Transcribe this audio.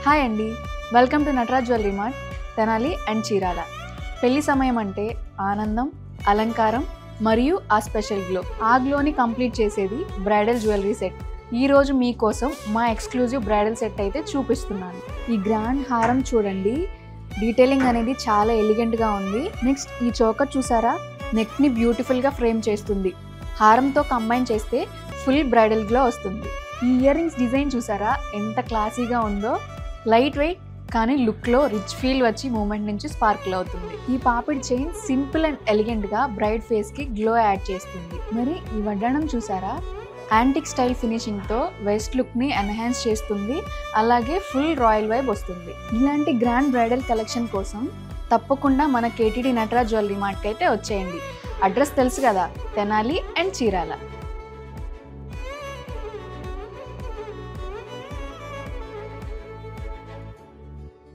Hi అండి, welcome to Nataraj jewellery mart, Tenali and Chirala. పెళ్లి సమయం అంటే ఆనందం, అలంకారం మరియు ఆ స్పెషల్ గ్లో. ఆ గ్లోని కంప్లీట్ చేసేది బ్రైడల్ జ్యువెలరీ సెట్. ఈరోజు మీకోసం మా ఎక్స్క్లూజివ్ బ్రైడల్ సెట్ అయితే చూపిస్తున్నాను. ఈ గ్రాండ్ హారం చూడండి, డీటెయిలింగ్ అనేది చాలా ఎలిగెంట్గా ఉంది. నెక్స్ట్ ఈ చోకర్ చూసారా, నెక్ని బ్యూటిఫుల్గా ఫ్రేమ్ చేస్తుంది. హారంతో కంబైన్ చేస్తే ఫుల్ బ్రైడల్ గ్లో వస్తుంది. ఈ ఇయర్ రింగ్స్ డిజైన్ చూసారా, ఎంత క్లాసీగా ఉందో. లైట్ వెయిట్ కానీ లుక్లో రిచ్ ఫీల్ వచ్చి మూమెంట్ నుంచి స్పార్కిల్ అవుతుంది. ఈ పాపిడి చైన్ సింపుల్ అండ్ ఎలిగెంట్గా బ్రైడ్ ఫేస్కి గ్లో యాడ్ చేస్తుంది. మరి ఈ వడ్డాణం చూసారా, యాంటిక్ స్టైల్ ఫినిషింగ్తో వెస్ట్ లుక్ని ఎన్హాన్స్ చేస్తుంది. అలాగే ఫుల్ రాయల్ వైబ్ వస్తుంది. ఇలాంటి గ్రాండ్ బ్రైడల్ కలెక్షన్ కోసం తప్పకుండా మన కేటీడీ నటరాజ్ జ్యువెలరీ మార్ట్కి అయితే వచ్చేయండి. అడ్రస్ తెలుసు కదా, తెనాలి అండ్ చీరాల.